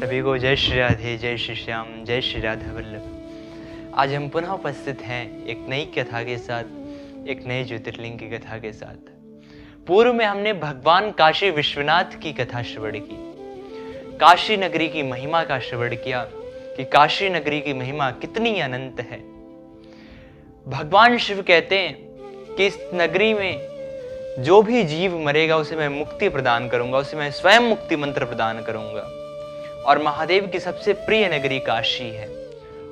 सभी को जय श्री राधे, जय श्री श्याम, जय श्री राधा वल्लभ। आज हम पुनः उपस्थित हैं एक नई कथा के साथ, एक नए ज्योतिर्लिंग की कथा के साथ। पूर्व में हमने भगवान काशी विश्वनाथ की कथा श्रवण की, काशी नगरी की महिमा का श्रवण किया कि काशी नगरी की महिमा कितनी अनंत है। भगवान शिव कहते हैं कि इस नगरी में जो भी जीव मरेगा उसे मैं मुक्ति प्रदान करूंगा, उसे मैं स्वयं मुक्ति मंत्र प्रदान करूंगा। और महादेव की सबसे प्रिय नगरी काशी है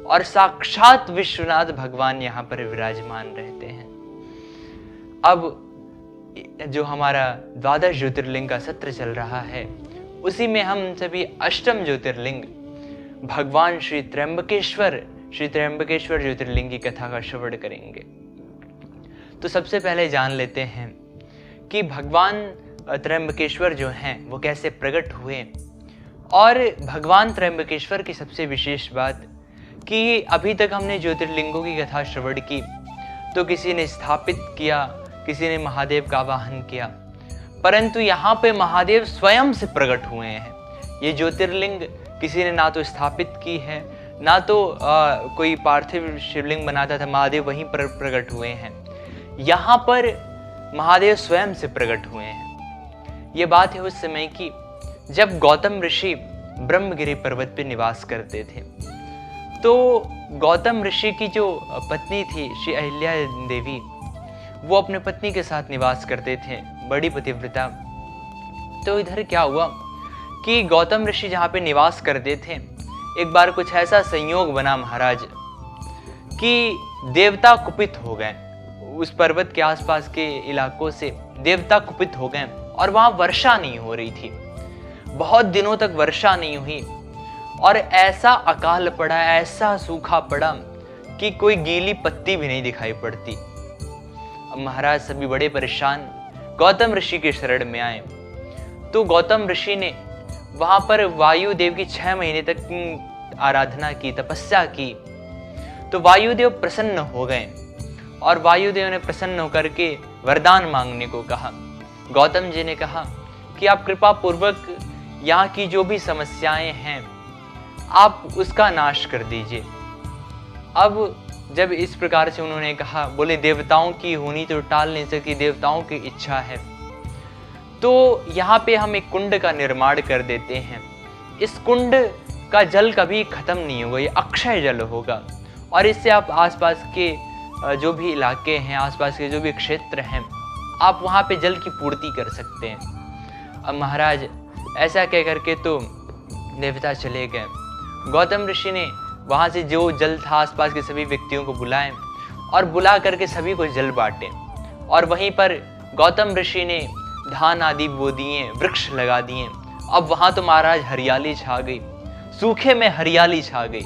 और साक्षात विश्वनाथ भगवान यहाँ पर विराजमान रहते हैं। अब जो हमारा द्वादश ज्योतिर्लिंग का सत्र चल रहा है, उसी में हम सभी अष्टम ज्योतिर्लिंग भगवान श्री त्र्यंबकेश्वर ज्योतिर्लिंग की कथा का श्रवण करेंगे। तो सबसे पहले जान लेते हैं कि भगवान त्र्यंबकेश्वर जो हैं वो कैसे प्रकट हुए। और भगवान त्र्यंबकेश्वर की सबसे विशेष बात कि अभी तक हमने ज्योतिर्लिंगों की कथा श्रवण की तो किसी ने स्थापित किया, किसी ने महादेव का आवाहन किया, परंतु यहाँ पे महादेव स्वयं से प्रकट हुए हैं। ये ज्योतिर्लिंग किसी ने ना तो स्थापित की है, ना तो कोई पार्थिव शिवलिंग बनाता था, महादेव वहीं पर प्रकट हुए हैं। यहाँ पर महादेव स्वयं से प्रकट हुए हैं। ये बात है उस समय की जब गौतम ऋषि ब्रह्मगिरि पर्वत पर निवास करते थे। तो गौतम ऋषि की जो पत्नी थी श्री अहिल्या देवी, वो अपने पत्नी के साथ निवास करते थे, बड़ी पतिव्रता। तो इधर क्या हुआ कि गौतम ऋषि जहाँ पे निवास करते थे, एक बार कुछ ऐसा संयोग बना महाराज कि देवता कुपित हो गए। उस पर्वत के आसपास के इलाकों से देवता कुपित हो गए और वहां वर्षा नहीं हो रही थी, बहुत दिनों तक वर्षा नहीं हुई और ऐसा अकाल पड़ा, ऐसा सूखा पड़ा कि कोई गीली पत्ती भी नहीं दिखाई पड़ती। अब महाराज सभी बड़े परेशान गौतम ऋषि के शरण में आए। तो गौतम ऋषि ने वहां पर वायुदेव की 6 महीने तक आराधना की, तपस्या की। तो वायुदेव प्रसन्न हो गए और वायुदेव ने प्रसन्न होकर के वरदान मांगने को कहा। गौतम जी ने कहा कि आप कृपा पूर्वक यहाँ की जो भी समस्याएं हैं आप उसका नाश कर दीजिए। अब जब इस प्रकार से उन्होंने कहा, बोले देवताओं की होनी तो टाल नहीं सकती, देवताओं की इच्छा है। तो यहाँ पे हम एक कुंड का निर्माण कर देते हैं। इस कुंड का जल कभी खत्म नहीं होगा, ये अक्षय जल होगा और इससे आप आसपास के जो भी इलाके हैं, आसपास के जो भी क्षेत्र हैं, आप वहाँ पे जल की पूर्ति कर सकते हैं। अब महाराज ऐसा कह करके तो देवता चले गए। गौतम ऋषि ने वहाँ से जो जल था आसपास के सभी व्यक्तियों को बुलाए और बुला करके सभी को जल बांटे। और वहीं पर गौतम ऋषि ने धान आदि बो दिए, वृक्ष लगा दिए। अब वहाँ तो महाराज हरियाली छा गई, सूखे में हरियाली छा गई।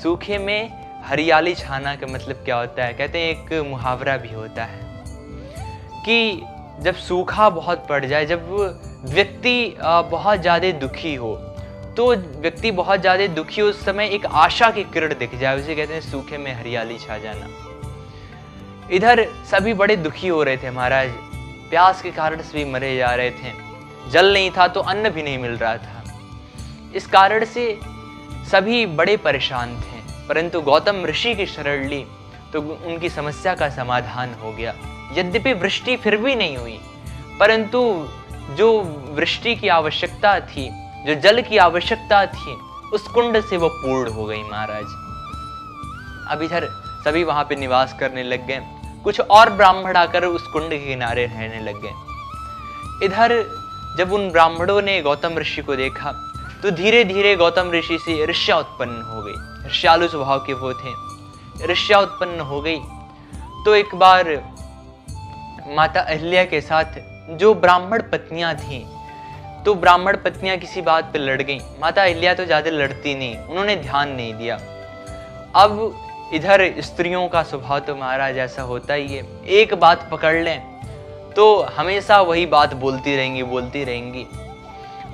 सूखे में हरियाली छाना का मतलब क्या होता है? कहते हैं एक मुहावरा भी होता है कि जब सूखा बहुत पड़ जाए, जब व्यक्ति बहुत ज़्यादा दुखी हो, तो व्यक्ति बहुत ज़्यादा दुखी हो, उस समय एक आशा की किरण दिख जाए, उसे कहते हैं सूखे में हरियाली छा जाना। इधर सभी बड़े दुखी हो रहे थे महाराज, प्यास के कारण सभी मरे जा रहे थे, जल नहीं था तो अन्न भी नहीं मिल रहा था। इस कारण से सभी बड़े परेशान थे, परंतु गौतम ऋषि की शरण ली तो उनकी समस्या का समाधान हो गया। यद्यपि वृष्टि फिर भी नहीं हुई, परंतु जो वृष्टि की आवश्यकता थी, जो जल की आवश्यकता थी, उस कुंड से वो पूर्ण हो गई महाराज। अब इधर सभी वहां पे निवास करने लग गए, कुछ और ब्राह्मण आकर उस कुंड के किनारे रहने लग गए। इधर जब उन ब्राह्मणों ने गौतम ऋषि को देखा तो धीरे धीरे गौतम ऋषि से ईर्ष्या उत्पन्न हो गई। ईर्ष्यालु स्वभाव के वो थे, ईर्ष्या उत्पन्न हो गई। तो एक बार माता अहिल्या के साथ जो ब्राह्मण पत्नियां थीं, तो ब्राह्मण पत्नियां किसी बात पे लड़ गईं। माता अहिल्या तो ज्यादा लड़ती नहीं, उन्होंने ध्यान नहीं दिया। अब इधर स्त्रियों का स्वभाव तो महाराज ऐसा होता ही है, एक बात पकड़ लें तो हमेशा वही बात बोलती रहेंगी।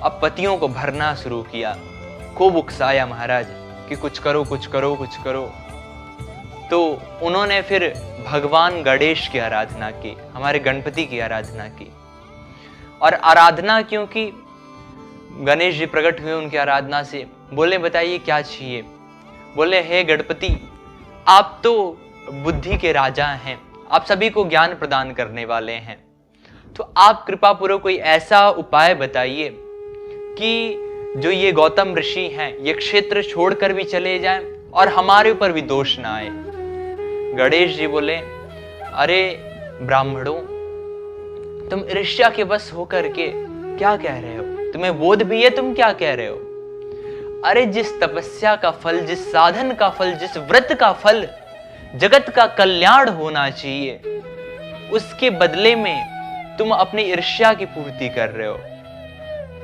अब पतियों को भरना शुरू किया, खूब उकसाया महाराज कि कुछ करो। तो उन्होंने फिर भगवान गणेश की आराधना की, हमारे गणपति की आराधना की। और आराधना क्योंकि गणेश जी प्रकट हुए उनकी आराधना से, बोले बताइए क्या चाहिए। बोले हे गणपति, आप तो बुद्धि के राजा हैं, आप सभी को ज्ञान प्रदान करने वाले हैं, तो आप कृपा पूर्वक कोई ऐसा उपाय बताइए कि जो ये गौतम ऋषि हैं ये क्षेत्र छोड़कर भी चले जाएं और हमारे ऊपर भी दोष ना आए। गणेश जी बोले, अरे ब्राह्मणों, तुम ईर्ष्या के वश होकर के क्या कह रहे हो? तुम्हें बोध भी है तुम क्या कह रहे हो? अरे जिस तपस्या का फल, जिस साधन का फल, जिस व्रत का फल जगत का कल्याण होना चाहिए, उसके बदले में तुम अपनी ईर्ष्या की पूर्ति कर रहे हो,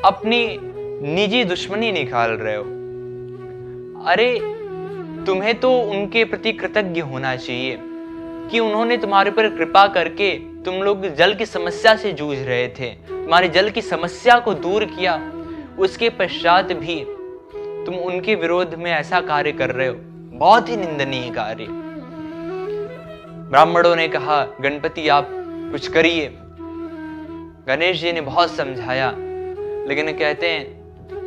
अपनी निजी दुश्मनी निकाल रहे हो। अरे तुम्हें तो उनके प्रति कृतज्ञ होना चाहिए कि उन्होंने तुम्हारे पर कृपा करके, तुम लोग जल की समस्या से जूझ रहे थे, तुम्हारी जल की समस्या को दूर किया, उसके पश्चात भी तुम उनके विरोध में ऐसा कार्य कर रहे हो, बहुत ही निंदनीय कार्य। ब्राह्मणों ने कहा, गणपति आप कुछ करिए। गणेश जी ने बहुत समझाया, लेकिन कहते हैं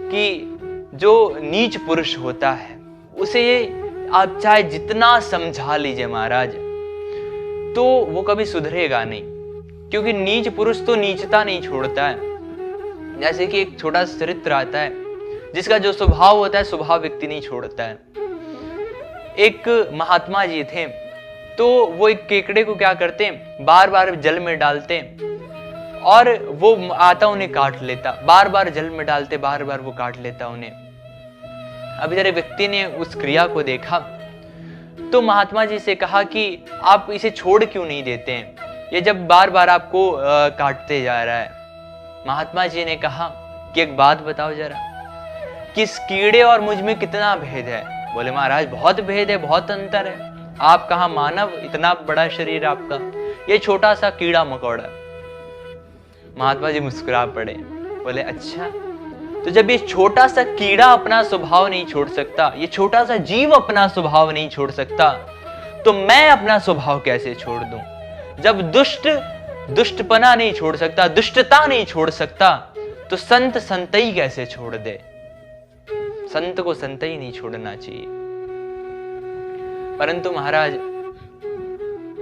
कि जो नीच पुरुष होता है उसे आप चाहे जितना समझा लीजिए महाराज, तो वो कभी सुधरेगा नहीं, क्योंकि नीच पुरुष तो नीचता नहीं छोड़ता है। जैसे कि एक छोटा सा चरित्र आता है, जिसका जो स्वभाव होता है स्वभाव व्यक्ति नहीं छोड़ता है। एक महात्मा जी थे, तो वो एक केकड़े को क्या करते, बार बार जल में डालते और वो आता उन्हें काट लेता, बार बार जल में डालते, बार बार वो काट लेता उन्हें। अब इधर व्यक्ति ने उस क्रिया को देखा तो महात्मा जी से कहा कि आप इसे छोड़ क्यों नहीं देते हैं, ये जब बार बार आपको काटते जा रहा है। महात्मा जी ने कहा कि एक बात बताओ जरा, कि इस कीड़े और मुझ में कितना भेद है? बोले महाराज बहुत भेद है, बहुत अंतर है। आप कहाँ मानव, इतना बड़ा शरीर आपका, ये छोटा सा कीड़ा मकोड़ा। महात्मा जी मुस्कुरा पड़े, बोले अच्छा, तो जब ये छोटा सा कीड़ा अपना स्वभाव नहीं छोड़ सकता, ये छोटा सा जीव अपना स्वभाव नहीं छोड़ सकता, तो मैं अपना स्वभाव कैसे छोड़ दूं? जब दुष्टपना नहीं छोड़ सकता, दुष्टता नहीं छोड़ सकता, तो संत संतई कैसे छोड़ दे? संत को संतई नहीं छोड़ना चाहिए। परंतु महाराज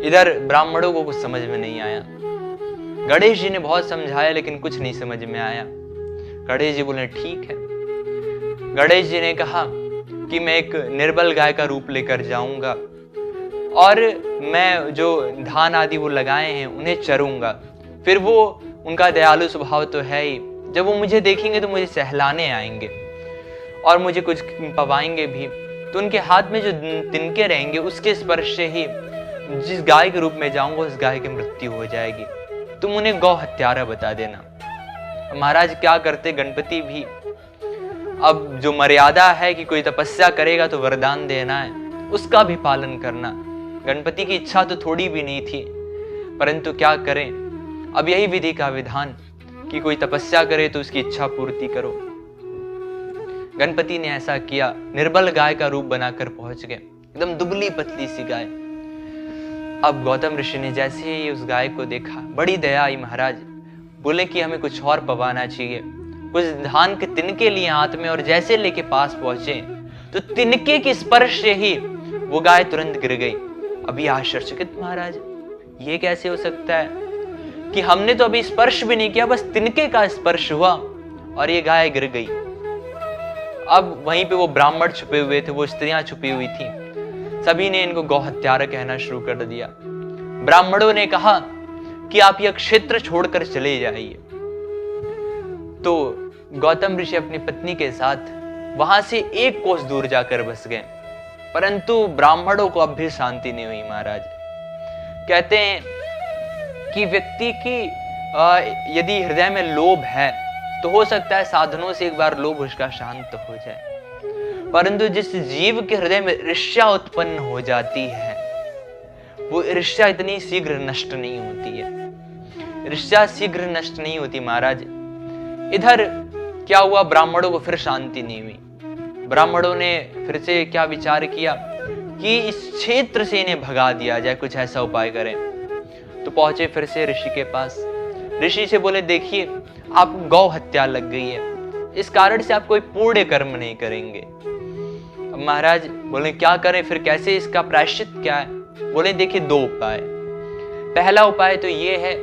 इधर ब्राह्मणों को कुछ समझ में नहीं आया। गणेश जी ने बहुत समझाया, लेकिन कुछ नहीं समझ में आया। गणेश जी बोले ठीक है। गणेश जी ने कहा कि मैं एक निर्बल गाय का रूप लेकर जाऊंगा और मैं जो धान आदि वो लगाए हैं उन्हें चरूंगा। फिर वो, उनका दयालु स्वभाव तो है ही, जब वो मुझे देखेंगे तो मुझे सहलाने आएंगे और मुझे कुछ पवाएंगे भी, तो उनके हाथ में जो तिनके रहेंगे उसके स्पर्श से ही जिस गाय के रूप में जाऊंगा उस गाय की मृत्यु हो जाएगी। तुम उन्हें गौ हत्यारा बता देना। महाराज क्या करते गणपति भी, अब जो मर्यादा है कि कोई तपस्या करेगा तो वरदान देना है, उसका भी पालन करना। गणपति की इच्छा तो थोड़ी भी नहीं थी, परंतु क्या करें, अब यही विधि का विधान कि कोई तपस्या करे तो उसकी इच्छा पूर्ति करो। गणपति ने ऐसा किया, निर्बल गाय का रूप बनाकर पहुंच गए, एकदम दुबली पतली सी गाय। अब गौतम ऋषि ने जैसे ही उस गाय को देखा, बड़ी दया आई महाराज। बोले कि हमें कुछ और पवाना चाहिए। कुछ धान के तिनके लिए हाथ में और जैसे लेके पास पहुंचे तो तिनके के स्पर्श से ही वो गाय तुरंत गिर गई। अभी आश्चर्यचकित महाराज, ये कैसे हो सकता है कि हमने तो अभी स्पर्श भी नहीं किया, बस तिनके का स्पर्श हुआ और ये गाय गिर गई। अब वहीं पे वो ब्राह्मण छुपे हुए थे, वो स्त्रियां छुपी हुई थी, सभी ने इनको गौ हत्यारा कहना शुरू कर दिया। ब्राह्मणों ने कहा कि आप यह क्षेत्र छोड़कर चले जाइए। तो गौतम ऋषि अपनी पत्नी के साथ वहां से एक कोस दूर जाकर बस गए, परंतु ब्राह्मणों को अब भी शांति नहीं हुई महाराज। कहते हैं कि व्यक्ति की यदि हृदय में लोभ है तो हो सकता है साधनों से एक बार लोभ उसका शांत हो जाए, परंतु जिस जीव के हृदय में ईर्ष्या उत्पन्न हो जाती है वो ईर्ष्या इतनी शीघ्र नष्ट नहीं होती है। ईर्ष्या शीघ्र नष्ट नहीं होती महाराज। इधर क्या हुआ, ब्राह्मणों को फिर शांति नहीं हुई। ब्राह्मणों ने फिर से क्या विचार किया कि इस क्षेत्र से इन्हें भगा दिया जाए, कुछ ऐसा उपाय करें। तो पहुंचे फिर से ऋषि के पास। ऋषि से बोले देखिए आप गौ हत्या लग गई है, इस कारण से आप कोई पुण्य कर्म नहीं करेंगे। अब महाराज बोले क्या करें फिर, कैसे, इसका प्रायश्चित क्या है? बोले देखिए 2 उपाय। पहला उपाय तो ये है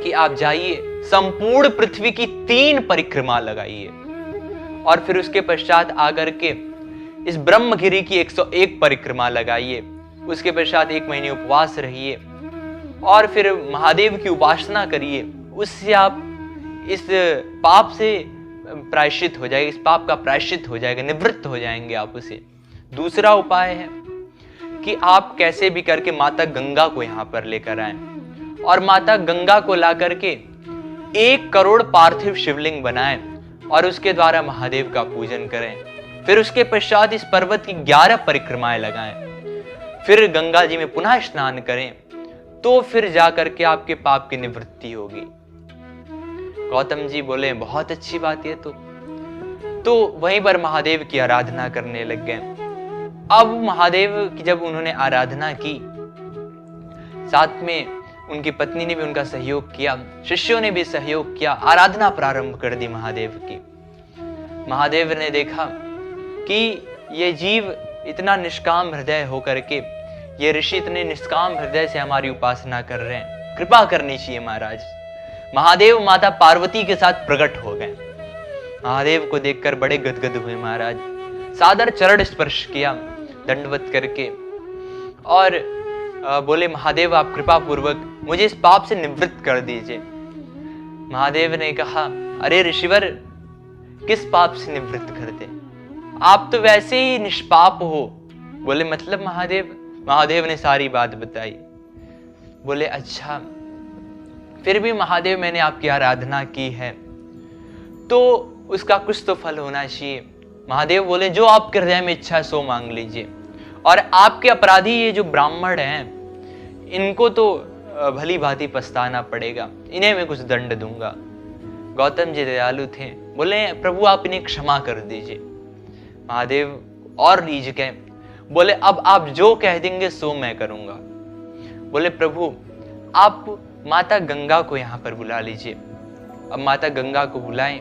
कि आप जाइए संपूर्ण पृथ्वी की 3 परिक्रमा लगाइए और फिर उसके पश्चात आकर के इस ब्रह्मगिरि की 101 परिक्रमा लगाइए। उसके पश्चात 1 महीने उपवास रहिए और फिर महादेव की उपासना करिए। उससे आप इस पाप से प्रायश्चित हो जाएगा, इस पाप का प्रायश्चित हो जाएगा, निवृत्त हो जाएंगे आप उसे। दूसरा उपाय है कि आप कैसे भी करके माता गंगा को यहाँ पर लेकर आए और माता गंगा को ला करके 1 करोड़ पार्थिव शिवलिंग बनाएं और उसके द्वारा महादेव का पूजन करें। फिर उसके पश्चात इस पर्वत की 11 परिक्रमाएं लगाएं, फिर गंगा जी में पुनः स्नान करें, तो फिर जाकर के आपके पाप की निवृत्ति होगी। गौतम जी बोले बहुत अच्छी बात है। तो वहीं पर महादेव की आराधना करने लग गए। अब महादेव की जब उन्होंने आराधना की, साथ में उनकी पत्नी ने भी उनका सहयोग किया, शिष्यों ने भी सहयोग किया, आराधना प्रारंभ कर दी महादेव की। महादेव ने देखा कि ये जीव इतना निष्काम हृदय होकर के, ये ऋषि इतने निष्काम हृदय से हमारी उपासना कर रहे हैं, कृपा करनी चाहिए महाराज। महादेव माता पार्वती के साथ प्रकट हो गए। महादेव को देखकर बड़े गदगद हुए महाराज, सादर चरण स्पर्श किया दंडवत करके और बोले महादेव आप कृपा पूर्वक मुझे इस पाप से निवृत्त कर दीजिए। महादेव ने कहा अरे ऋषिवर, किस पाप से निवृत्त कर दे, आप तो वैसे ही निष्पाप हो। बोले मतलब महादेव? महादेव ने सारी बात बताई। बोले अच्छा, फिर भी महादेव मैंने आपकी आराधना की है तो उसका कुछ तो फल होना चाहिए। महादेव बोले जो आपके हृदय में इच्छा है सो मांग लीजिए, और आपके अपराधी ये जो ब्राह्मण हैं इनको तो भली भांति पछताना पड़ेगा, इन्हें मैं कुछ दंड दूंगा। गौतम जी दयालु थे, बोले प्रभु आप इन्हें क्षमा कर दीजिए। महादेव और रीझ गए, बोले अब आप जो कह देंगे सो मैं करूंगा। बोले प्रभु आप माता गंगा को यहां पर बुला लीजिए। अब माता गंगा को बुलाएं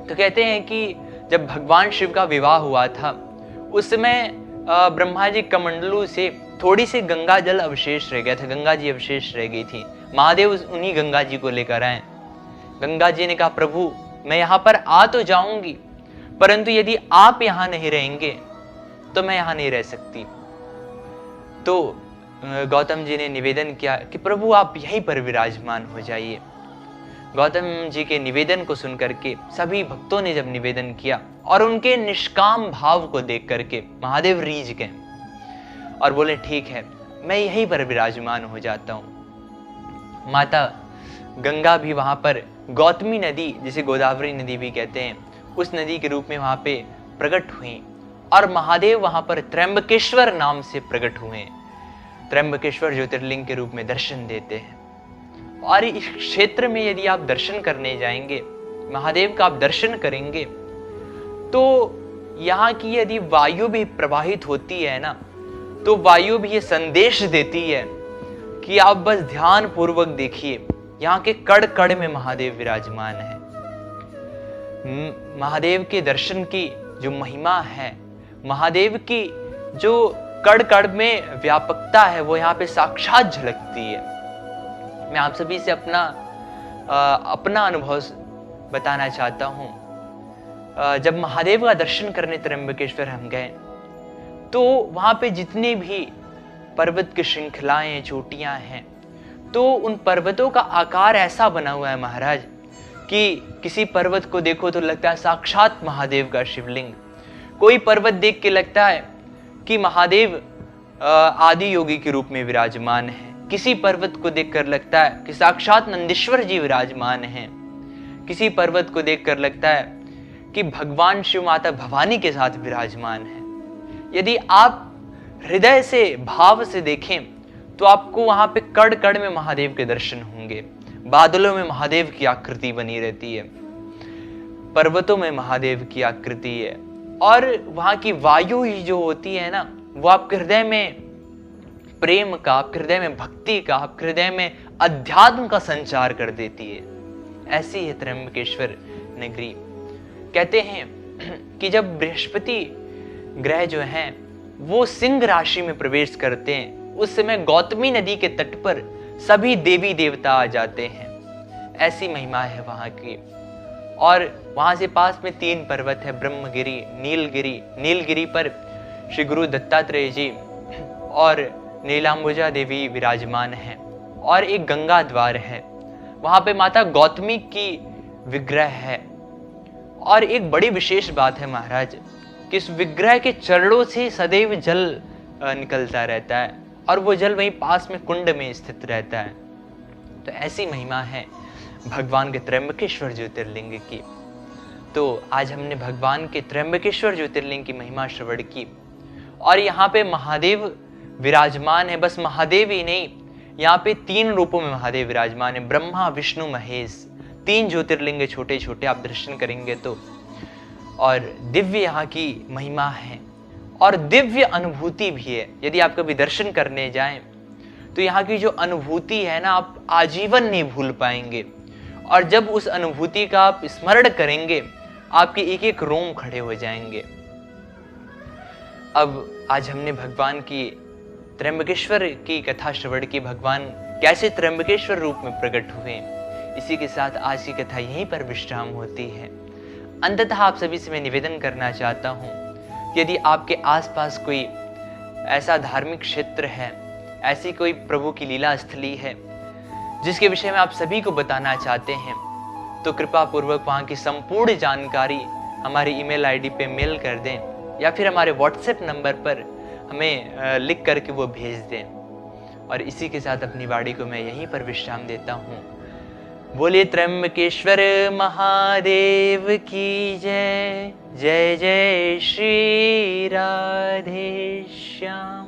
तो कहते हैं कि जब भगवान शिव का विवाह हुआ था उस समय ब्रह्मा जी कमंडलू से थोड़ी सी गंगा जल अवशेष रह गया था, गंगा जी अवशेष रह गई थी। महादेव उन्हीं गंगा जी को लेकर आए। गंगा जी ने कहा प्रभु मैं यहाँ पर आ तो जाऊंगी, परंतु यदि आप यहाँ नहीं रहेंगे तो मैं यहाँ नहीं रह सकती। तो गौतम जी ने निवेदन किया कि प्रभु आप यहीं पर विराजमान हो जाइए। गौतम जी के निवेदन को सुनकर के सभी भक्तों ने जब निवेदन किया और उनके निष्काम भाव को देख करके महादेव रीझ गए और बोले ठीक है मैं यहीं पर विराजमान हो जाता हूँ। माता गंगा भी वहां पर गौतमी नदी, जिसे गोदावरी नदी भी कहते हैं, उस नदी के रूप में वहां पे प्रकट हुई और महादेव वहां पर त्र्यंबकेश्वर नाम से प्रकट हुए। त्र्यंबकेश्वर ज्योतिर्लिंग के रूप में दर्शन देते हैं। और इस क्षेत्र में यदि आप दर्शन करने जाएंगे, महादेव का आप दर्शन करेंगे, तो यहाँ की यदि वायु भी प्रवाहित होती है ना, तो वायु भी ये संदेश देती है कि आप बस ध्यान पूर्वक देखिए, यहाँ के कड़ कड़ में महादेव विराजमान है। महादेव के दर्शन की जो महिमा है, महादेव की जो कड़ कड़ में व्यापकता है, वो यहाँ पे साक्षात झलकती है। मैं आप सभी से अपना अनुभव बताना चाहता हूँ। जब महादेव का दर्शन करने त्र्यंबकेश्वर हम गए तो वहाँ पे जितने भी पर्वत की श्रृंखलाएं, चोटियां हैं, तो उन पर्वतों का आकार ऐसा बना हुआ है महाराज कि किसी पर्वत को देखो तो लगता है साक्षात महादेव का शिवलिंग। कोई पर्वत देख के लगता है कि महादेव आदि योगी के रूप में विराजमान है। किसी पर्वत को देखकर लगता है कि साक्षात नंदीश्वर जी विराजमान हैं। किसी पर्वत को देखकर लगता है कि भगवान शिव माता भवानी के साथ विराजमान है। यदि आप हृदय से, भाव से देखें तो आपको वहां पे कड़ कड़ में महादेव के दर्शन होंगे। बादलों में महादेव की आकृति बनी रहती है, पर्वतों में महादेव की आकृति है, और वहां की वायु ही जो होती है ना, वो आपके हृदय में प्रेम का, आपके हृदय में भक्ति का, आपके हृदय में अध्यात्म का संचार कर देती है। ऐसी है त्र्यंबकेश्वर नगरी। कहते हैं कि जब बृहस्पति ग्रह जो हैं वो सिंह राशि में प्रवेश करते हैं, उस समय गौतमी नदी के तट पर सभी देवी देवता आ जाते हैं। ऐसी महिमा है वहाँ की। और वहाँ से पास में 3 पर्वत है, ब्रह्मगिरी, नीलगिरी। नीलगिरी पर श्री गुरु दत्तात्रेय जी और नीलांबुजा देवी विराजमान हैं, और एक गंगा द्वार है। वहाँ पे माता गौतमी की विग्रह है। और एक बड़ी विशेष बात है महाराज कि इस विग्रह के चरणों से सदैव जल निकलता रहता है, और वो जल वहीं पास में कुंड में स्थित रहता है। तो ऐसी महिमा है भगवान के त्र्यंबकेश्वर ज्योतिर्लिंग की। तो आज हमने भगवान के त्र्यंबकेश्वर ज्योतिर्लिंग की महिमा श्रवण की। और यहाँ पे महादेव विराजमान है। बस महादेव ही नहीं, यहाँ पे 3 रूपों में महादेव विराजमान है, ब्रह्मा विष्णु महेश। 3 ज्योतिर्लिंग छोटे छोटे आप दर्शन करेंगे तो। और दिव्य यहाँ की महिमा है, और दिव्य अनुभूति भी है। यदि आप कभी दर्शन करने जाएं तो यहाँ की जो अनुभूति है ना, आप आजीवन नहीं भूल पाएंगे। और जब उस अनुभूति का आप स्मरण करेंगे, आपके एक एक रोम खड़े हो जाएंगे। अब आज हमने भगवान की त्र्यंबकेश्वर की कथा श्रवण की, भगवान कैसे त्र्यंबकेश्वर रूप में प्रकट हुए। इसी के साथ आज की कथा यहीं पर विश्राम होती है। अंततः आप सभी से मैं निवेदन करना चाहता हूँ, यदि आपके आसपास कोई ऐसा धार्मिक क्षेत्र है, ऐसी कोई प्रभु की लीला स्थली है जिसके विषय में आप सभी को बताना चाहते हैं, तो कृपा पूर्वक वहाँ की संपूर्ण जानकारी हमारी ईमेल आईडी पे मेल कर दें, या फिर हमारे व्हाट्सएप नंबर पर हमें लिख करके वो भेज दें। और इसी के साथ अपनी वाणी को मैं यहीं पर विश्राम देता हूँ। बोले त्र्यंबकेश्वर महादेव की जय। जय जय श्री राधे श्याम।